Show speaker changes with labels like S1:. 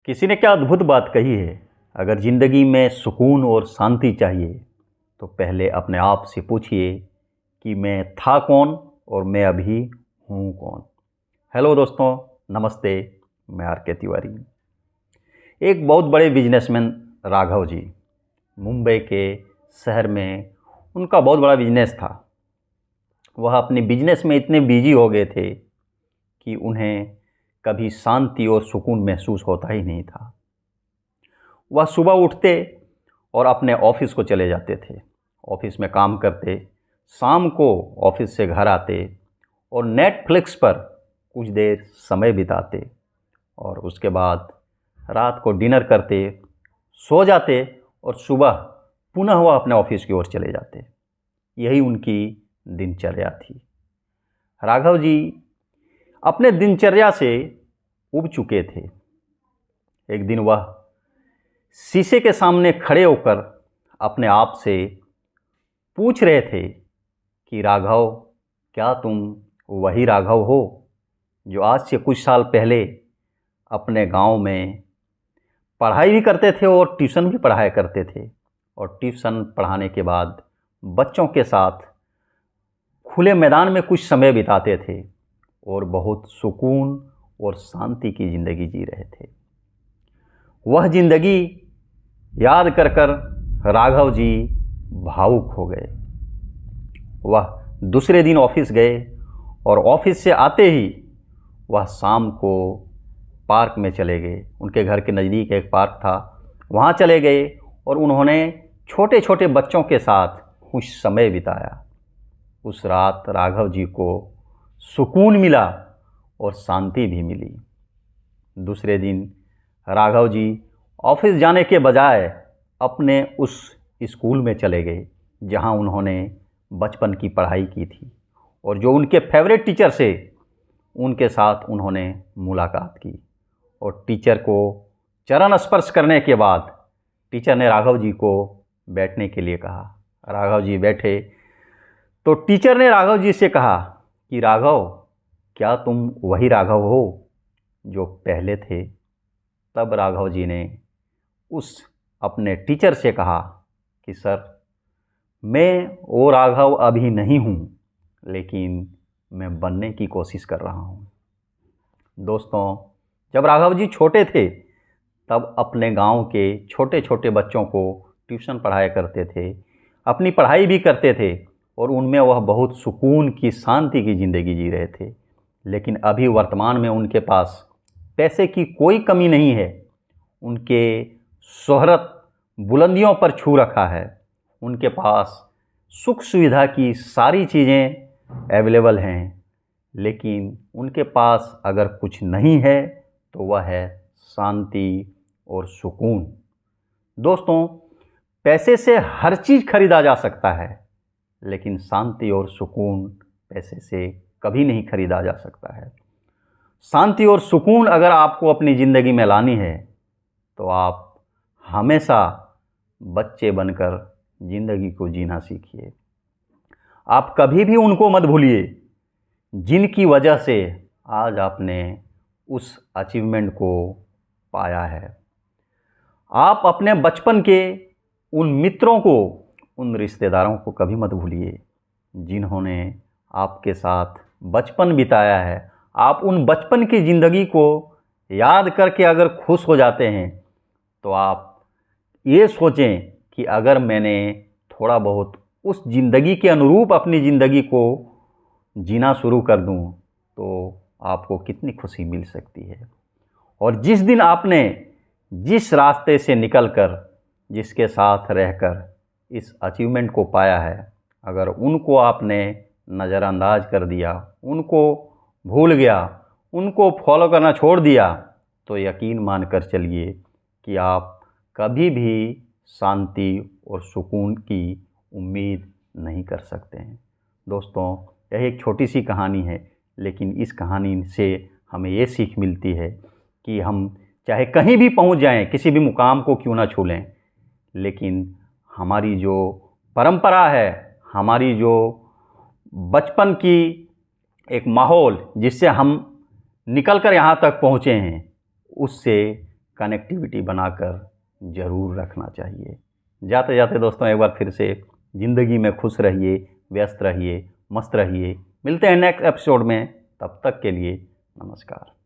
S1: किसी ने क्या अद्भुत बात कही है, अगर ज़िंदगी में सुकून और शांति चाहिए तो पहले अपने आप से पूछिए कि मैं था कौन और मैं अभी हूँ कौन। हेलो दोस्तों, नमस्ते। मैं आर के तिवारी। एक बहुत बड़े बिजनेसमैन राघव जी, मुंबई के शहर में उनका बहुत बड़ा बिजनेस था। वह अपने बिजनेस में इतने बिजी हो गए थे कि उन्हें कभी शांति और सुकून महसूस होता ही नहीं था। वह सुबह उठते और अपने ऑफिस को चले जाते थे, ऑफिस में काम करते, शाम को ऑफिस से घर आते और नेटफ्लिक्स पर कुछ देर समय बिताते और उसके बाद रात को डिनर करते, सो जाते और सुबह पुनः वह अपने ऑफिस की ओर चले जाते। यही उनकी दिनचर्या थी। राघव जी अपने दिनचर्या से उब चुके थे। एक दिन वह शीशे के सामने खड़े होकर अपने आप से पूछ रहे थे कि राघव, क्या तुम वही राघव हो जो आज से कुछ साल पहले अपने गांव में पढ़ाई भी करते थे और ट्यूशन भी पढ़ाया करते थे, और ट्यूशन पढ़ाने के बाद बच्चों के साथ खुले मैदान में कुछ समय बिताते थे और बहुत सुकून और शांति की ज़िंदगी जी रहे थे। वह ज़िंदगी याद कर कर राघव जी भावुक हो गए। वह दूसरे दिन ऑफिस गए और ऑफिस से आते ही वह शाम को पार्क में चले गए। उनके घर के नज़दीक एक पार्क था, वहाँ चले गए और उन्होंने छोटे छोटे बच्चों के साथ कुछ समय बिताया। उस रात राघव जी को सुकून मिला और शांति भी मिली। दूसरे दिन राघव जी ऑफिस जाने के बजाय अपने उस स्कूल में चले गए जहां उन्होंने बचपन की पढ़ाई की थी, और जो उनके फेवरेट टीचर से उनके साथ उन्होंने मुलाकात की। और टीचर को चरण स्पर्श करने के बाद टीचर ने राघव जी को बैठने के लिए कहा। राघव जी बैठे तो टीचर ने राघव जी से कहा कि राघव, क्या तुम वही राघव हो जो पहले थे? तब राघव जी ने उस अपने टीचर से कहा कि सर, मैं वो राघव अभी नहीं हूँ, लेकिन मैं बनने की कोशिश कर रहा हूँ। दोस्तों, जब राघव जी छोटे थे तब अपने गांव के छोटे छोटे बच्चों को ट्यूशन पढ़ाया करते थे, अपनी पढ़ाई भी करते थे और उनमें वह बहुत सुकून की, शांति की ज़िंदगी जी रहे थे। लेकिन अभी वर्तमान में उनके पास पैसे की कोई कमी नहीं है। उनके शोहरत बुलंदियों पर छू रखा है। उनके पास सुख सुविधा की सारी चीज़ें अवेलेबल हैं, लेकिन उनके पास अगर कुछ नहीं है तो वह है शांति और सुकून। दोस्तों, पैसे से हर चीज़ खरीदा जा सकता है, लेकिन शांति और सुकून पैसे से कभी नहीं खरीदा जा सकता है। शांति और सुकून अगर आपको अपनी ज़िंदगी में लानी है तो आप हमेशा बच्चे बनकर ज़िंदगी को जीना सीखिए। आप कभी भी उनको मत भूलिए जिनकी वजह से आज आपने उस अचीवमेंट को पाया है। आप अपने बचपन के उन मित्रों को, उन रिश्तेदारों को कभी मत भूलिए जिन्होंने आपके साथ बचपन बिताया है। आप उन बचपन की ज़िंदगी को याद करके अगर खुश हो जाते हैं तो आप ये सोचें कि अगर मैंने थोड़ा बहुत उस ज़िंदगी के अनुरूप अपनी ज़िंदगी को जीना शुरू कर दूं तो आपको कितनी खुशी मिल सकती है। और जिस दिन आपने जिस रास्ते से निकलकर, जिसके साथ रहकर इस अचीवमेंट को पाया है, अगर उनको आपने नज़रअंदाज कर दिया, उनको भूल गया, उनको फॉलो करना छोड़ दिया, तो यकीन मानकर चलिए कि आप कभी भी शांति और सुकून की उम्मीद नहीं कर सकते हैं। दोस्तों, यह एक छोटी सी कहानी है, लेकिन इस कहानी से हमें ये सीख मिलती है कि हम चाहे कहीं भी पहुंच जाएं, किसी भी मुकाम को क्यों ना छू लें, लेकिन हमारी जो परंपरा है, हमारी जो बचपन की एक माहौल जिससे हम निकल कर यहाँ तक पहुँचे हैं, उससे कनेक्टिविटी बनाकर ज़रूर रखना चाहिए। जाते जाते दोस्तों एक बार फिर से ज़िंदगी में खुश रहिए, व्यस्त रहिए, मस्त रहिए। मिलते हैं नेक्स्ट एपिसोड में, तब तक के लिए नमस्कार।